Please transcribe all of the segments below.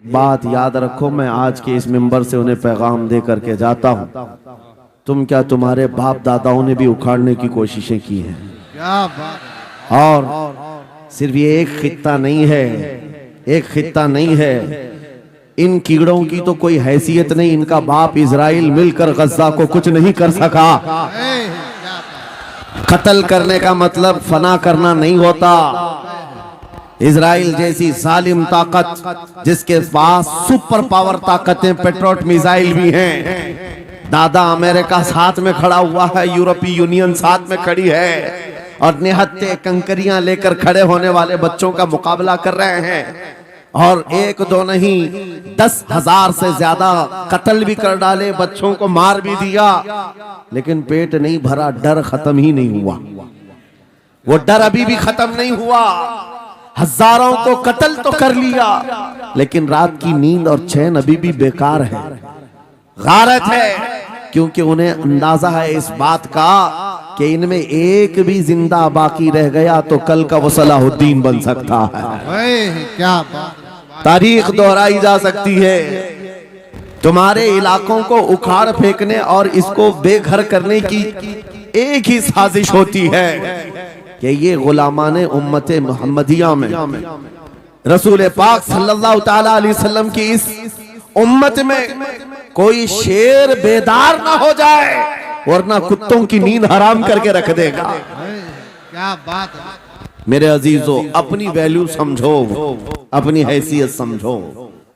बात याद रखो, मैं आज के इस मिंबर से उन्हें पैगाम दे करके जाता हूँ, तुम क्या तुम्हारे बाप दादाओं ने भी उखाड़ने की कोशिशें की हैं। क्या बात है। और सिर्फ ये एक खित्ता नहीं है, एक खित्ता नहीं है, इन कीड़ों की तो कोई हैसियत नहीं। इनका बाप इजराइल मिलकर गज्जा को कुछ नहीं कर सका। कत्ल करने का मतलब फना करना नहीं होता। इजराइल जैसी जालिम ताकत जिसके पास सुपर पावर ताकतें, पेट्रोट मिसाइल भी हैं, दादा अमेरिका साथ में खड़ा हुआ है, यूरोपीय यूनियन साथ में खड़ी है, और निहत्ते कंकरियां लेकर खड़े होने वाले बच्चों का मुकाबला कर रहे हैं। और एक दो नहीं, 10,000 से ज्यादा कत्ल भी कर डाले, बच्चों को मार भी दिया, लेकिन पेट नहीं भरा, डर खत्म ही नहीं हुआ। वो डर अभी भी खत्म नहीं हुआ। हजारों को कत्ल तो कर लिया, लेकिन रात की नींद और चैन अभी भी बेकार है, गारत है, क्योंकि उन्हें अंदाजा है इस बात का कि इनमें एक भी जिंदा बाकी रह गया तो कल का वो सलाहुद्दीन बन सकता है। क्या बात। तारीख दोहराई जा सकती है। तुम्हारे इलाकों को उखाड़ फेंकने और इसको बेघर करने की एक ही साजिश होती है कि ये गुलामाने उम्मते मुहम्मदिया में रसूल पाक सल्लल्लाहु ताला अलैहि वसल्लम की इस उम्मत में कोई शेर बेदार ना हो जाए, वरना कुत्तों की नींद हराम करके रख देगा। क्या बात है। मेरे अजीजों, अपनी वैल्यू समझो, अपनी हैसियत समझो।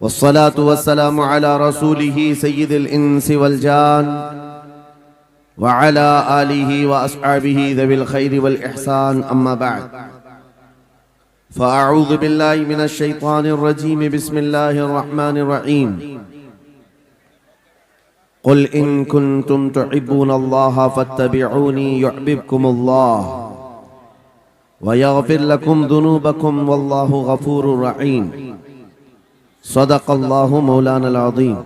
वस्सलातु वस्सलामु अला रसूलिही सय्यिदिल इंसी वल जान व अला आलिही व अस्हाबिही ज़विल खैरि वल इहसान, अम्मा बअद। फ़अऊज़ु बिल्लाहि मिनश शैतानिर रजीम, बिस्मिल्लाहिर रहमानिर रहीम। क़ुल इन कुन्तुम तुहिब्बूनल्लाह फत्तबिऊनी युहब्बिबकुमुल्लाह व यग़फिर लकुम ज़ुनूबकुम वल्लाहु गफ़ूरुर रहीम। सदक़ल्लाहु मौलाना अज़ीम।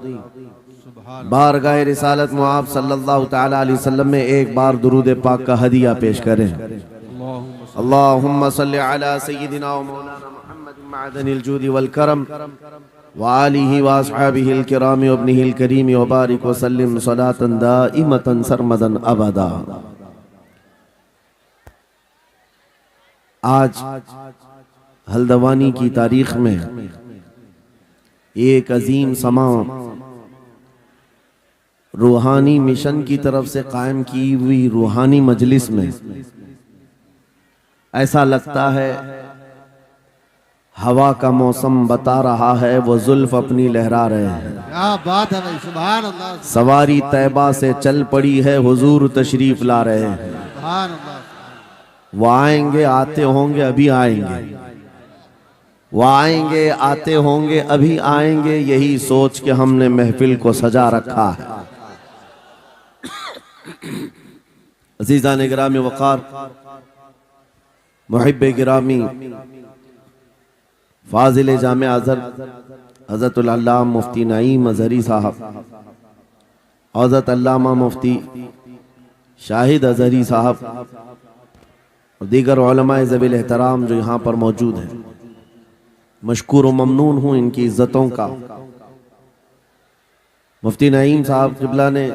बारगाह रिसालत मुआब सल्लल्लाहु तआला अलैहि वसल्लम में एक बार दुरूद पाक का हदिया पेश करें। अल्लाहुम्मा सल्लि अला सय्यिदिना व मौलाना मुहम्मद मअदनिल जूदि वल करम व आलिहि व अस्हाबिहिल किराम व इब्निहिल करीम व बारिक व सल्लिम सलातन दाइमतन सरमदन अबदा। आज हल्दवानी की तारीख में एक अजीम समा रूहानी मिशन की तरफ से कायम की हुई रूहानी मजलिस में ऐसा लगता है हवा का मौसम बता रहा है वो जुल्फ अपनी लहरा रहे हैं। क्या बात है भाई, सुभान अल्लाह। सवारी तैबा से चल पड़ी है, हुजूर तशरीफ ला रहे हैं। सुभान अल्लाह। वो आएंगे, आते होंगे, अभी आएंगे, वो आएंगे, आते होंगे, अभी आएंगे, यही सोच के हमने महफिल को सजा रखा है। अज़ीज़ान गिरामी वक़ार, मुहिब्बे गिरामी, फाजिल जामे अज़हर हज़रतुल अल्लामा मुफ्ती नईम अज़हरी साहब, हज़रत अल्लामा मुफ्ती शाहिद अज़हरी साहब और दीगर उलमाए ज़वील एहतराम जो यहाँ पर मौजूद हैं, मशकूर व ममनून हूँ इनकी इज्जतों का। मुफ्ती नईम साहब क़िबला ने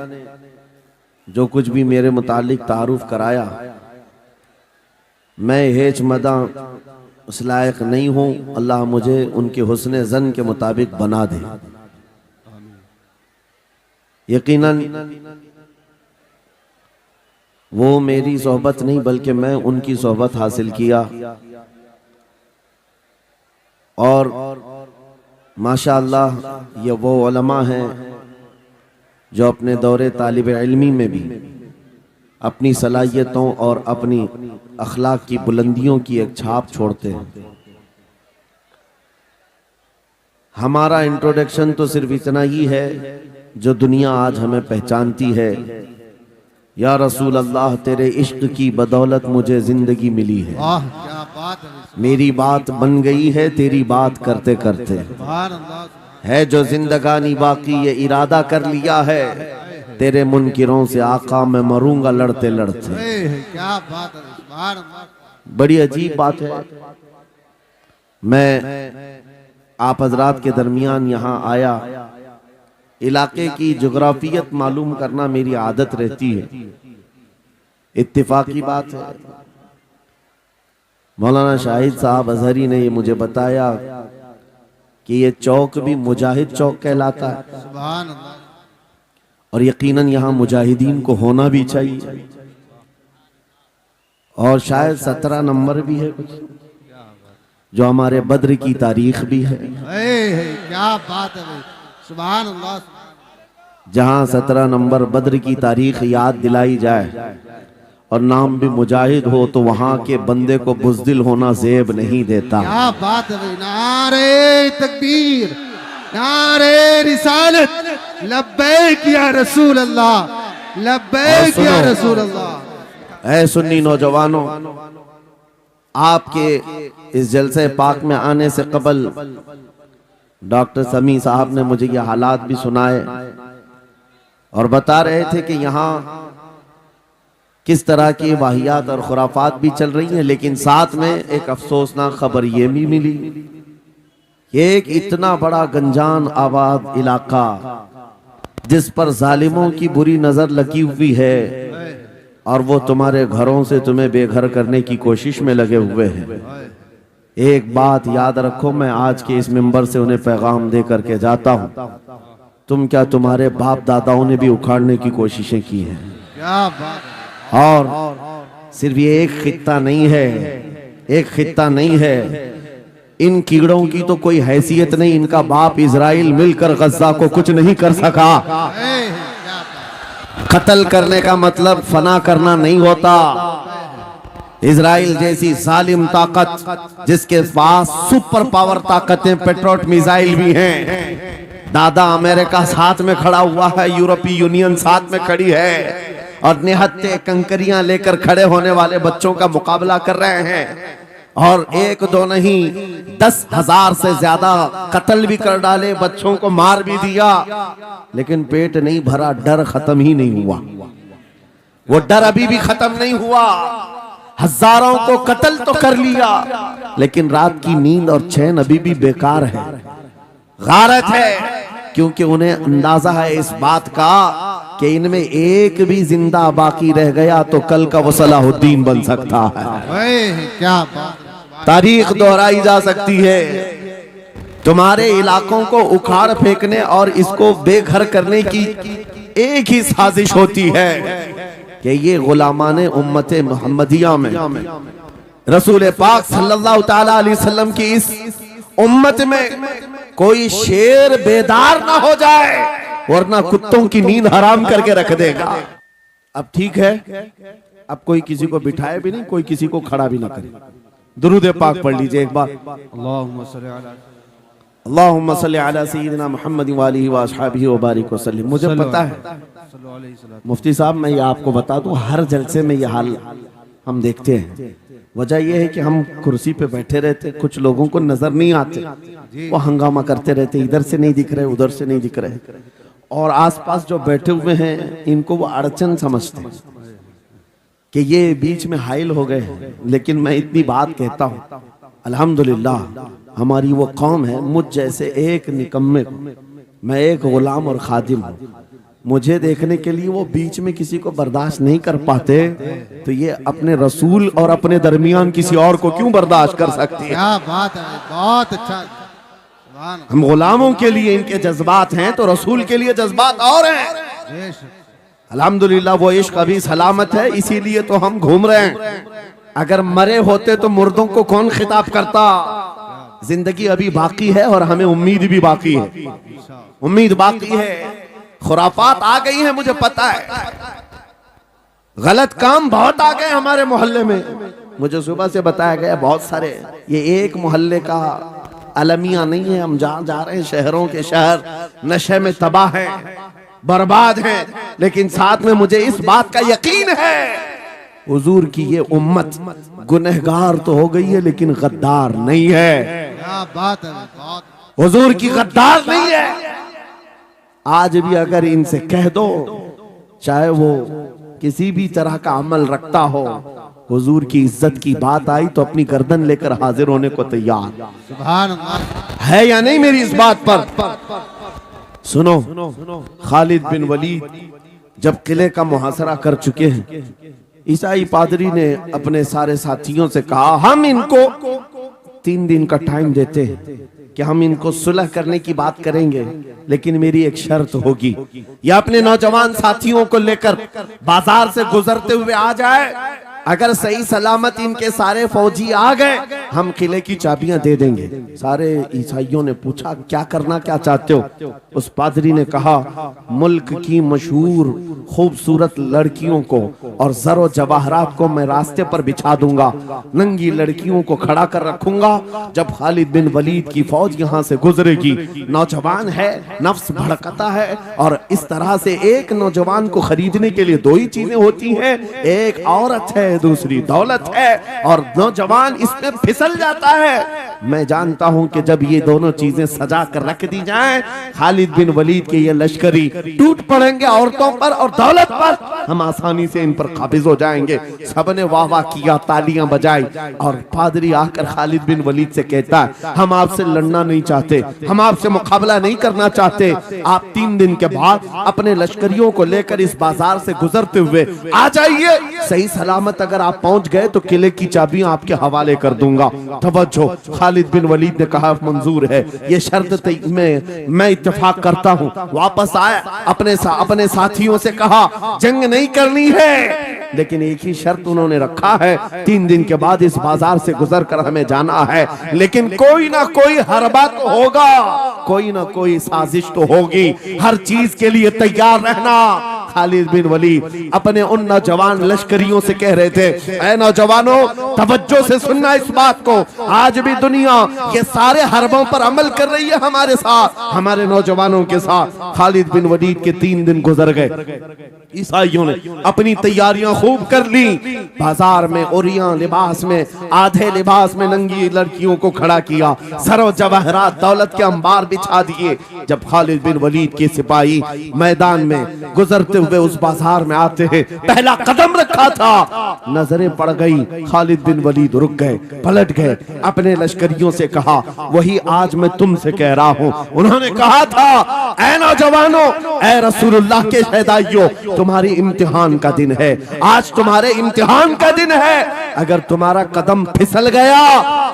जो कुछ भी मेरे मुतालिक तारुफ कराया, मैं हेच मदा उस लायक नहीं हूँ। अल्लाह मुझे उनके हुस्ने ज़न के मुताबिक बना दे। यकीनन वो मेरी सोहबत नहीं बल्कि मैं उनकी सोहबत हासिल किया, और माशाअल्लाह ये वो उलमा हैं जो अपने दौरे तालिब इल्मी में भी अपनी सलाहियतों और अपनी अखलाक की बुलंदियों की एक छाप छोड़ते हैं। हमारा इंट्रोडक्शन तो सिर्फ इतना ही है जो दुनिया आज हमें पहचानती है। या रसूल अल्लाह, तेरे इश्क की बदौलत मुझे जिंदगी मिली है। वाह, क्या बात है। मेरी बात बन गई है तेरी बात करते करते। सुभान अल्लाह। है जो जिंदगानी बाकी ये इरादा कर लिया है, तेरे मुनकिरों से आका मैं मरूंगा लड़ते लड़ते। क्या बात है। सुभान अल्लाह। बड़ी अजीब बात है। मैं आप हजरात के दरमियान यहाँ आया। इलाके की जोग्राफियत मालूम करना मेरी आदत रहती है, इत्तेफाकी बात है। मौलाना शाहिद साहब अजहरी ने ये मुझे बताया कि ये चौक भी मुजाहिद चौक कहलाता है, सुभान अल्लाह। और यकीनन यहाँ मुजाहिदीन को होना भी चाहिए। और शायद 17 नंबर भी है कुछ, जो हमारे बद्र की तारीख भी है, क्या बात है भाई, सुभान अल्लाह। जहाँ 17 नंबर बद्र की तारीख याद दिलाई जाए और नाम भी मुजाहिद हो, तो वहाँ के बंदे को बुज़दिल होना ज़ेब नहीं देता। क्या बात है भाई, नारे तकबीर, नारे रिसालत, लब्बैक या रसूल अल्लाह, लब्बैक या रसूल अल्लाह। ऐ सुन्नी नौजवानों, आपके इस जलसे पाक में आने से कबल डॉक्टर समी साहब ने मुझे ये हालात भी सुनाए और बता रहे थे कि यहाँ किस तरह की वाहियात और खुराफात भी चल रही हैं। लेकिन साथ में एक अफसोसनाक खबर ये भी मिली कि एक इतना बड़ा गंजान आबाद इलाका, जिस पर जालिमों की बुरी नजर लगी हुई है और वो तुम्हारे घरों से तुम्हें बेघर करने की कोशिश में लगे हुए हैं। एक बात याद रखो, मैं आज के इस मिंबर से उन्हें पैगाम दे करके जाता हूँ, तुम क्या तुम्हारे बाप दादाओं ने भी उखाड़ने की कोशिशें की हैं। क्या बात है। और सिर्फ ये एक खित्ता नहीं है, एक खित्ता नहीं है, इन कीड़ों की तो कोई हैसियत नहीं। इनका बाप इजराइल मिलकर गज्जा को कुछ नहीं कर सका। कत्ल करने का मतलब फना करना नहीं होता। इजराइल जैसी जालिम ताकत, जिसके पास सुपर पावर ताकतें पेट्रोट मिसाइल भी हैं, दादा अमेरिका साथ में खड़ा हुआ है, यूरोपीय यूनियन साथ में खड़ी है, और निहत्ते कंकरियां लेकर खड़े होने वाले बच्चों का मुकाबला कर रहे हैं। और एक दो नहीं, 10,000 से ज्यादा कत्ल भी कर डाले, बच्चों को मार भी दिया, लेकिन पेट नहीं भरा, डर खत्म ही नहीं हुआ। वो डर अभी भी खत्म नहीं हुआ। हजारों को कत्ल तो कर लिया, लेकिन रात की नींद और चैन अभी भी बेकार है, गारत है, क्योंकि उन्हें अंदाजा है इस बात का कि इनमें एक भी जिंदा बाकी रह गया तो कल का वो सलाहुद्दीन बन सकता है। क्या बात, तारीख दोहराई जा सकती है। तुम्हारे इलाकों को उखाड़ फेंकने और इसको बेघर करने की एक ही साजिश होती है कि ये गुलामाने उम्मते मुहम्मदिया में रसूल पाक सल्लल्लाहु ताला अलैहि वसल्लम की इस उम्मत में कोई शेर बेदार ना हो जाए, वरना कुत्तों की नींद हराम करके रख देगा। अब ठीक है, अब कोई किसी को बिठाए भी नहीं, कोई किसी को खड़ा भी ना करे। दुरूद पाक पढ़ लीजिए एक बार। अल्लाहुम्मा सल्ली अला सय्यिदिना मुहम्मद व आलिहि व अस्हाबिहि व बारिक वसल्लम। मुझे पता है मुफ्ती साहब, मैं ये आपको बता दूं, हर जलसे में ये हाल हम देखते हैं। वजह यह है कि हम कुर्सी पे बैठे रहते, कुछ लोगों को नजर नहीं आते, वो हंगामा करते रहते, इधर से नहीं दिख रहे, उधर से नहीं दिख रहे, और आसपास जो बैठे हुए हैं इनको वो अड़चन समझते हैं कि ये बीच में हाइल हो गए हैं। लेकिन मैं इतनी बात कहता हूँ, अल्हम्दुलिल्लाह हमारी वो कौम है, मुझ जैसे एक निकम्मे को, मैं एक गुलाम और खादिम हूँ, मुझे देखने के लिए वो बीच में किसी को बर्दाश्त नहीं कर पाते, तो ये अपने रसूल और अपने दरमियान किसी और को क्यों बर्दाश्त कर सकती है। क्या बात है, बहुत अच्छा। हम गुलामों के लिए इनके जज्बात हैं, तो रसूल के लिए जज्बात और हैं। अल्हम्दुलिल्लाह वो इश्क अभी सलामत है, इसीलिए तो हम घूम रहे हैं। अगर मरे होते तो मुर्दों को कौन खिताब करता। जिंदगी अभी बाकी है और हमें उम्मीद भी बाकी है, उम्मीद बाकी है। खुराफात आ गई है, मुझे पता है, गलत काम बहुत आ गए हमारे मोहल्ले में। मुझे सुबह से बताया गया बहुत सारे, ये एक मोहल्ले का अलमिया नहीं है, हम जहाँ जा रहे हैं शहरों के शहर नशे में तबाह हैं, बर्बाद हैं। लेकिन साथ में मुझे इस बात का यकीन है, हुजूर की ये उम्मत गुनहगार तो हो गई है लेकिन गद्दार नहीं है। क्या बात है, हुजूर की गद्दार नहीं है। आज भी अगर इनसे कह दो, चाहे वो किसी भी तरह का अमल रखता हो, हुजूर की इज्जत की बात आई तो अपनी गर्दन लेकर हाजिर होने को तैयार सुभान अल्लाह। है या नहीं मेरी इस बात पर? सुनो, खालिद बिन वलीद जब किले का मुहासरा कर चुके हैं, ईसाई पादरी ने अपने सारे साथियों से कहा, हम इनको 3 दिन का टाइम देते हैं कि हम इनको सुलह करने की बात करेंगे, लेकिन मेरी एक शर्त होगी, या अपने नौजवान साथियों को लेकर बाजार से गुजरते हुए आ जाए, अगर सही सलामत इनके सारे फौजी आ गए हम किले की चाबियां दे देंगे। सारे ईसाइयों ने पूछा, क्या करना क्या चाहते हो? उस पादरी ने कहा, मुल्क की मशहूर खूबसूरत लड़कियों को और जरो जवाहरात को मैं रास्ते पर बिछा दूंगा, नंगी लड़कियों को खड़ा कर रखूंगा, जब खालिद बिन वलीद की फौज यहाँ से गुजरेगी, नौजवान है, नफ्स भड़कता है, और इस तरह से एक नौजवान को खरीदने के लिए 2 ही चीजें होती हैं, एक औरत है, दूसरी दौलत है, और नौजवान इसमें फिसल जाता है। मैं जानता हूं कि जब ये दोनों चीजें सजा कर रख दी जाएं, खालिद बिन वलीद के ये लश्करी टूट पड़ेंगे औरतों पर और दौलत पर, हम आसानी से इन पर काबिज हो जाएंगे। सबने वाह वाह किया, तालियां बजाई, और पादरी आकर खालिद बिन वलीद से कहता है, हम आपसे लड़ना नहीं चाहते, हम आपसे मुकाबला नहीं करना चाहते, आप 3 दिन के बाद अपने लश्करियों को लेकर इस बाजार से गुजरते हुए आ जाइए, सही सलामत अगर आप पहुंच गए तो किले की चाबियां आपके हवाले कर दूंगा। तवज्जो, खालिद बिन वलीद ने कहा, मंजूर है, ये शर्त मैं इत्तेफाक करता हूं। वापस आया, अपने साथियों से कहा, जंग नहीं करनी है, लेकिन एक ही शर्त उन्होंने रखा है, 3 दिन के बाद इस बाजार से गुजर कर हमें जाना है, लेकिन कोई ना कोई हरबा तो होगा, कोई ना कोई साजिश तो होगी, हर चीज के लिए तैयार रहना। खालिद बिन वलीद अपने उन नौजवान लश्करियों से कह रहे थे, ऐ नौजवानों, तवज्जो से सुनना इस बात को, आज भी दुनिया ये सारे हरबों पर अमल कर रही है हमारे साथ, हमारे नौजवानों के साथ। खालिद बिन वलीद के 3 दिन गुजर गए, ईसाइयों ने अपनी तैयारियां खूब कर ली, बाजार में ओरियां लिबास में, आधे लिबास में नंगी लड़कियों को खड़ा किया, सरो जवाहरात दौलत के अंबार बिछा दिए। जब खालिद बिन वलीद के सिपाही मैदान में गुजरते हुए उस बाजार में आते हैं, पहला कदम रखा था, नजरें पड़ गई, खालिद बिन वलीद रुक गए, पलट गए, अपने लश्करियों से कहा, वही आज मैं तुमसे कह रहा हूं, उन्होंने कहा था, ऐ नौजवानों, ऐ रसूलुल्लाह के शहदाइयों, तुम्हारी इम्तिहान का दिन है, आज तुम्हारे इम्तिहान का दिन है, अगर तुम्हारा कदम फिसल गया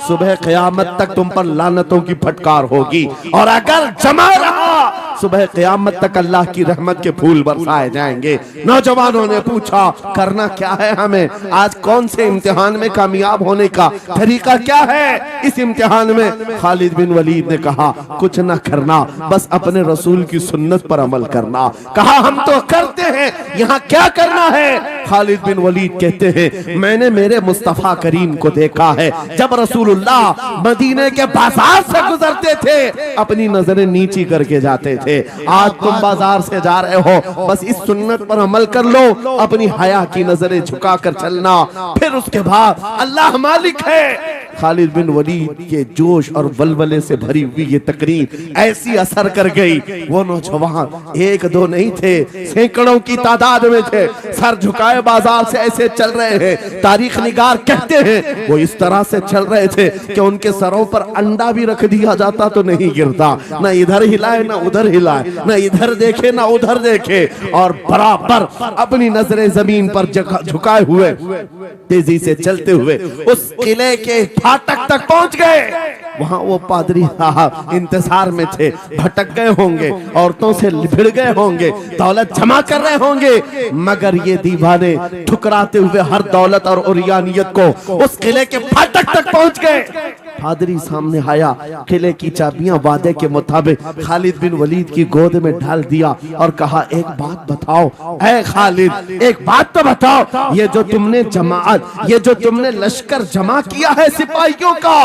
सुबह क़यामत तक तुम पर लानतों की फटकार होगी, और अगर जमा रहा सुबह क़यामत तक अल्लाह की रहमत के फूल बरसाए जाएंगे। नौजवानों ने पूछा, करना क्या है हमें, आज कौन से इम्तिहान में कामयाब होने का तरीका क्या है इस इम्तिहान में? खालिद बिन वलीद ने कहा, कुछ ना करना, बस अपने रसूल की सुन्नत पर अमल करना। कहा, हम तो करते हैं, यहाँ क्या करना है? खालिद बिन वलीद कहते हैं, मैंने मेरे मुस्तफा करीम को देखा है, जब रसूलुल्लाह मदीने के बाजार से गुजरते थे अपनी नजरें नीची करके जाते थे, आज तुम बाजार से जा रहे हो, बस इस सुन्नत पर अमल कर लो, अपनी हया की नजरें झुकाकर चलना, फिर उसके बाद अल्लाह मालिक है। खालिद बिन वलीद के जोश और वलवले से भरी हुई ये तकरीर ऐसी असर कर गई, वो नौजवान 1-2 नहीं थे, सैकड़ों की तादाद में थे, सर झुकाए बाजार से ऐसे चल रहे हैं। तारीख निगार कहते हैं वो इस तरह से चल रहे थे कि उनके सरों पर अंडा भी रख दिया जाता तो नहीं गिरता, न इधर हिलाए न उधर हिलाए, न इधर देखे न उधर देखे, और बराबर अपनी नजरें जमीन पर झुकाए हुए तेजी से चलते हुए उस किले के फाटक तक पहुंच गए। वहां वो पादरी साहब इंतजार में थे, भटक गए होंगे, औरतों से भिड़ गए होंगे, दौलत जमा कर रहे होंगे, मगर ये दीवाने ठुकराते हुए हर दौलत और उरियानियत को उस किले के फाटक तक पहुंच गए। पादरी सामने आया, किले की चाबियां वादे के मुताबिक खालिद बिन वलीद की गोद में डाल दिया और कहा, एक बात बताओ ऐ खालिद, एक बात तो बताओ, ये जो तुमने जमात, ये जो तुमने लश्कर जमा किया है सिपाहियों का,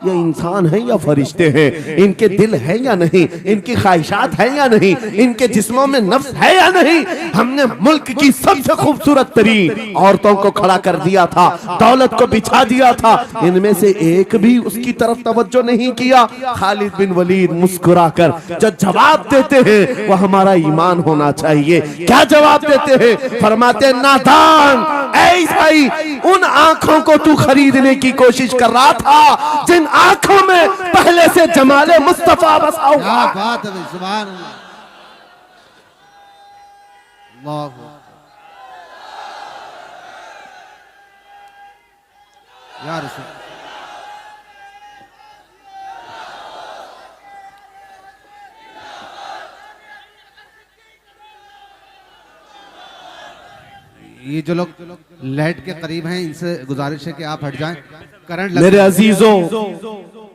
ये इंसान है या फरिश्ते हैं? इनके दिल है या नहीं? इनकी ख्वाहिशात है या नहीं? इनके जिस्मों में नफ्स है या नहीं? हमने मुल्क की सबसे खूबसूरत तरीन औरतों को खड़ा कर दिया था, दौलत को बिछा दिया था, इनमें से एक भी उसकी उसकी तरफ तवज्जो नहीं किया। खालिद बिन वलीद मुस्कुराकर जो जवाब देते हैं वो हमारा ईमान होना चाहिए। क्या जवाब देते हैं? फरमाते नादान, ऐ ईसाई, उन आंखों को तू खरीदने की कोशिश कर रहा था जिन आंखों में पहले से जमाले मुस्तफा बसा हुआ। क्या बात है भाई, सुभान अल्लाह। अल्लाह अकबर। या रसूल। ये जो लोग लाइट के करीब हैं इनसे गुजारिश है कि आप हट जाएं, करंट लग। मेरे अजीजों,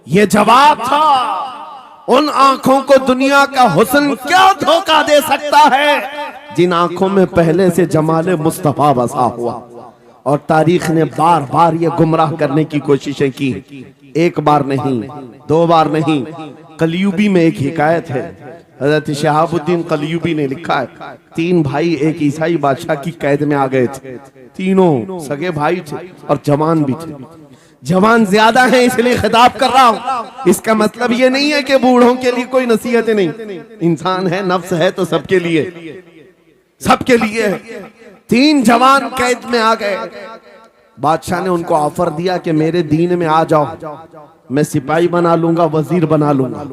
ये जवाब था। उन आंखों को दुनिया का हुस्न क्या धोखा दे सकता है जिन आंखों में पहले से जमाले मुस्तफा बसा हुआ। और तारीख ने बार बार ये गुमराह करने की कोशिशें की, एक बार नहीं, दो बार नहीं। कलयुबी में एक हिकायत है, हजरत शहाबुद्दीन कलयुबी ने लिखा है, 3 भाई एक ईसाई बादशाह की कैद में आ गए थे। तीनों सगे भाई थे और जवान भी थे। जवान ज्यादा है इसलिए खिताब कर रहा हूं। इसका मतलब ये नहीं है कि बूढ़ों के लिए कोई नसीहत नहीं। इंसान है, नफ्स है तो सबके लिए, सबके लिए है। 3 जवान कैद में आ गए। बादशाह ने उनको ऑफर दिया कि मेरे दीन में आ जाओ, मैं सिपाही बना लूंगा, वजीर बना लूंगा।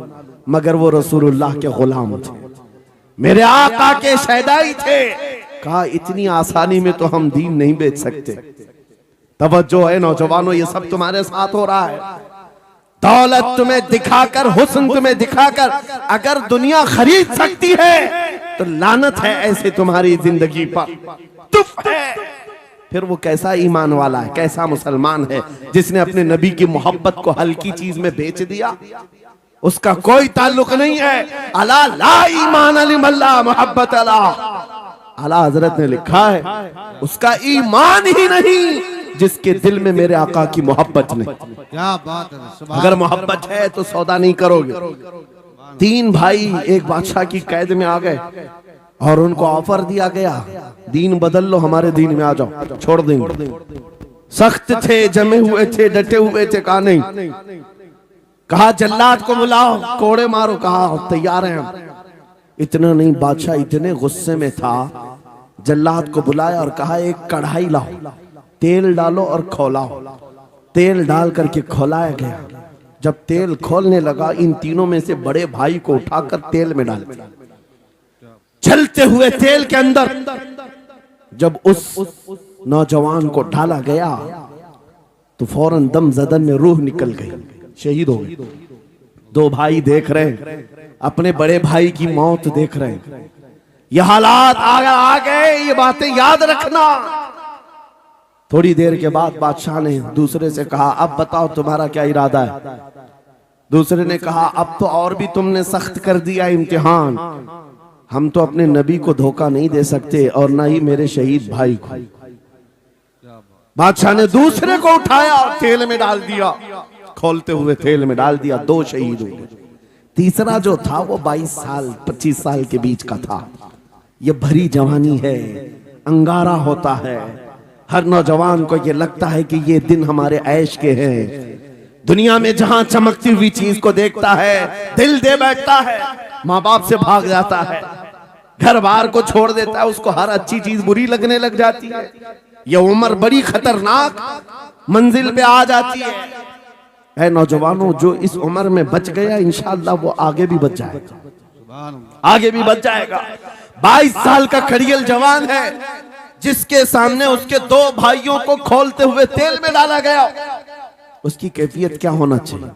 मगर वो रसूलुल्लाह के गुलाम थे, मेरे आका के शहदाई थे। कहा इतनी आसानी में तो हम दीन नहीं बेच सकते। तवज्जो है नौजवानों, ये सब तुम्हारे साथ हो रहा है। दौलत तुम्हें दिखाकर, हुस्न तुम्हें दिखाकर अगर दुनिया खरीद सकती है तो लानत है ऐसे तुम्हारी जिंदगी पर। तुफ है। फिर वो कैसा ईमान वाला है, कैसा मुसलमान है जिसने अपने नबी की मोहब्बत को हल्की चीज में बेच दिया। उसका कोई ताल्लुक नहीं है। अला ला ईमान अलिमल्ला मोहब्बत अला। आला हजरत ने लिखा है उसका ईमान ही नहीं जिसके दिल में मेरे आका की मोहब्बत नहीं। क्या बात है। अगर मोहब्बत है तो सौदा नहीं करोगे। 3 भाई एक बादशाह की कैद में आ गए और उनको ऑफर दिया गया, दीन बदल लो, हमारे दीन में आ जाओ, छोड़ देंगे। सख्त थे, जमे हुए थे, डटे हुए थे। कहा नहीं। कहा जल्लाद को बुलाओ, कोड़े मारो। कहा तैयार हैं हम। इतना नहीं, बादशाह इतने गुस्से में था, जल्लाद को बुलाया और कहा एक कढ़ाई लाओ, तेल डालो और खौलाओ। तेल डाल करके खौलाया गया। जब तेल खोलने लगा, इन तीनों में से बड़े भाई को उठाकर तेल में डाल दिया। चलते हुए तेल के अंदर जब उस नौजवान को डाला गया तो फौरन दम जदन में रूह निकल गई, शहीद हो गए। 2 भाई देख रहे हैं, अपने बड़े भाई की मौत देख रहे हैं। ये हालात आ गए, ये बातें याद रखना। थोड़ी देर के बाद बादशाह ने दूसरे से कहा अब बताओ तुम्हारा क्या इरादा है। दूसरे ने कहा अब तो और भी तुमने सख्त कर दिया इम्तिहान, हम तो अपने नबी को धोखा नहीं दे सकते और ना ही मेरे शहीद भाई को। बादशाह ने दूसरे को उठाया और तेल में डाल दिया, खोलते हुए तेल में डाल दिया। 2 शहीद हो गए। तीसरा जो था वो 22 साल 25 साल के बीच का था। ये भरी जवानी है, अंगारा होता है। हर नौजवान को ये लगता है कि ये दिन हमारे ऐश के हैं। दुनिया में जहां चमकती हुई चीज को देखता है दिल दे बैठता है, माँ बाप से भाग जाता है, घर बार को छोड़ देता है, उसको हर अच्छी चीज बुरी लगने लग जाती है। ये उम्र बड़ी खतरनाक मंजिल पे आ जाती है। ऐ नौजवानों, जो इस उम्र में बच गया इंशाअल्लाह वो आगे भी बच जाएगा, आगे भी बच जाएगा। 22 साल का खड़ियल जवान है जिसके सामने उसके 2 भाइयों को खोलते हुए तेल में डाला गया। उसकी कैफियत क्या होना चाहिए?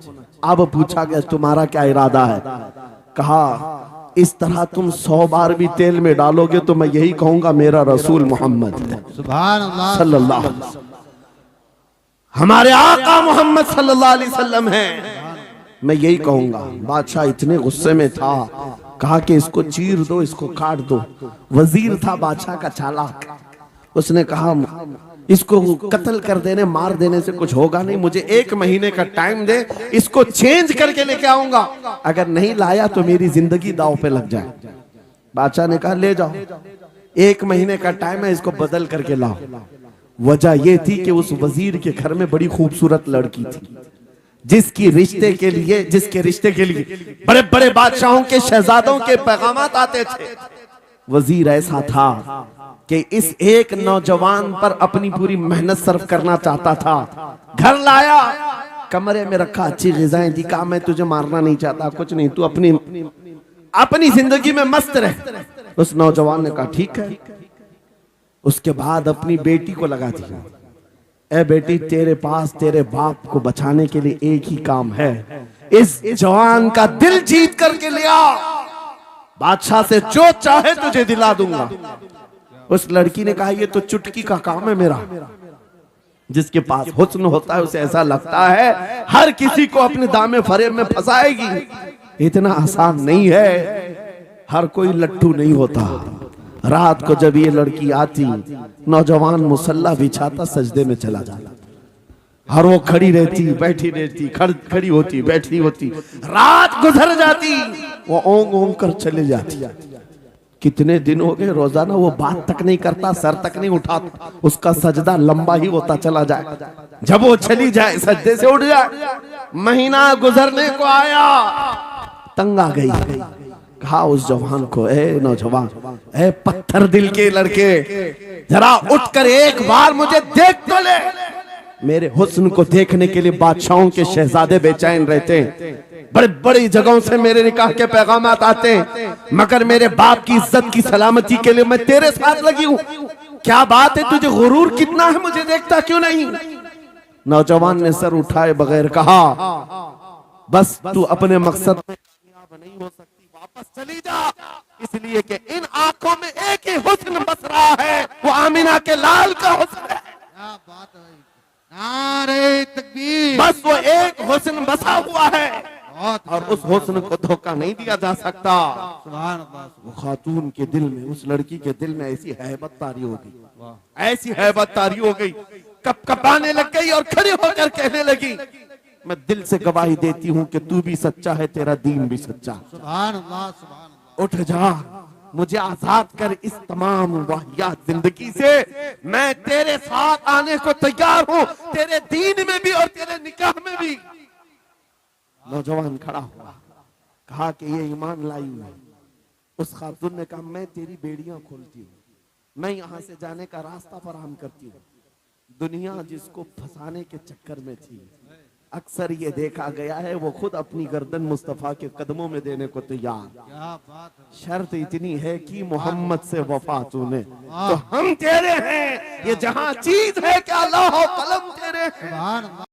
अब पूछा गया तुम्हारा क्या इरादा है? कहा इस तरह तुम 100 बार भी तेल में डालोगे तो मैं यही कहूंगा मेरा रसूल मोहम्मद सुभान अल्लाह सल्लल्लाहु अलैहि वसल्लम, हमारे आका मोहम्मद सल्लल्लाहु अलैहि वसल्लम है, मैं यही कहूंगा। बादशाह इतने गुस्से में था, कहा कि इसको चीर दो, इसको काट दो। वजीर था बादशाह का चालाक, उसने कहा इसको कत्ल कर देने, मार देने से कुछ होगा नहीं, मुझे 1 महीने का टाइम दे, इसको चेंज करके लेके आऊंगा, अगर नहीं लाया तो मेरी जिंदगी दांव पे लग जाए। बादशाह ने कहा ले जाओ, 1 महीने का टाइम है, इसको बदल करके लाओ। वजह यह थी कि उस वजीर के घर में बड़ी खूबसूरत लड़की थी जिसके रिश्ते के लिए बड़े बड़े बादशाहों के शहजादों के पैगामात आते थे। वजीर ऐसा था कि इस एक नौजवान पर अपनी पूरी मेहनत सर्व करना चाहता था। घर लाया, कमरे में रखा, अच्छी ग़िज़ाएं दी, कहा मैं तुझे मारना नहीं चाहता, कुछ नहीं, तू अपनी जिंदगी में मस्त रह। उस नौजवान ने कहा ठीक है। उसके बाद अपनी बेटी को लगा दिया, ए बेटी, तेरे पास तेरे बाप को बचाने के लिए एक ही काम है, इस जवान का दिल जीत करके ले आ, बादशाह से जो चाहे तुझे दिला दूंगा। उस लड़की ने कहा ये तो चुटकी का काम है मेरा। जिसके पास हुस्न होता है उसे ऐसा लगता है हर किसी को अपने दामे फरेब में फंसाएगी। इतना आसान नहीं है, हर कोई लट्टू नहीं होता। रात को जब ये लड़की आती, नौजवान मुसल्ला बिछाता, सजदे में चला जाता, और वो खड़ी रहती, बैठी रहती, खड़ी होती, बैठी होती, रात गुजर जाती, वो ओंग ओंग कर चले जाती। कितने दिन हो गए, रोजाना वो बात तक नहीं करता, सर तक नहीं उठाता, उसका सजदा लंबा ही होता चला जाए। जब वो चली जाए सजदे से उठ जाए। महीना गुजरने को आया, तंग आ गई, कहा उस जवान को, ए नौजवान, ए पत्थर दिल के लड़के, जरा उठकर एक बार मुझे देख तो ले। मेरे हुस्न को देखने के लिए बादशाहों के शहजादे बेचैन रहते हैं, बड़े बड़ी जगहों से मेरे निकाह के पैगामात आते हैं, मगर मेरे बाप की इज्जत की सलामती के लिए मैं तेरे साथ लगी हूं। क्या बात है, तुझे गुरूर कितना है, मुझे देखता क्यों नहीं? नौजवान ने सर उठाए बगैर कहा, बस तू अपने मकसद में कामयाब नहीं हो सकती, वापस चली जा, इसलिए कि इन आंखों में एक ही हुस्न बस रहा है, वो आमिना के लाल का हुस्न है। क्या बात है, नारे तकबीर। बस वो एक हुस्न बसा हुआ है और उस हुस्न को धोखा नहीं दिया जा सकता। सुभान अल्लाह। वो खातून के दिल में, उस लड़की के दिल में ऐसी हैबत तारी हो गई, ऐसी हैबत तारी हो गई, कपकपाने लग गई और खड़ी होकर कहने लगी, मैं दिल से गवाही देती हूँ कि तू भी सच्चा है, तेरा दीन भी सच्चा। सुभान अल्लाह, सुभान अल्लाह। उठ जा, मुझे आजाद कर इस तमाम वाहियात जिंदगी से, मैं तेरे साथ आने को तैयार हूँ, तेरे दीन में भी और तेरे निकाह में भी। नौजवान खड़ा हुआ, कहा कि ये ईमान लाई हुई। उस खातून ने कहा, मैं तेरी बेड़ियां खोलती हूँ, मैं यहाँ से जाने का रास्ता फराहम करती हूँ। दुनिया जिसको फंसाने के चक्कर में थी, अक्सर ये देखा गया है वो खुद अपनी गर्दन मुस्तफा के कदमों में देने को तैयार। क्या बात है। शर्त इतनी है कि मोहम्मद से वफा तूने, तो हम तेरे हैं, ये जहां चीज है क्या लौह कलम तेरे हैं। सुभान अल्लाह।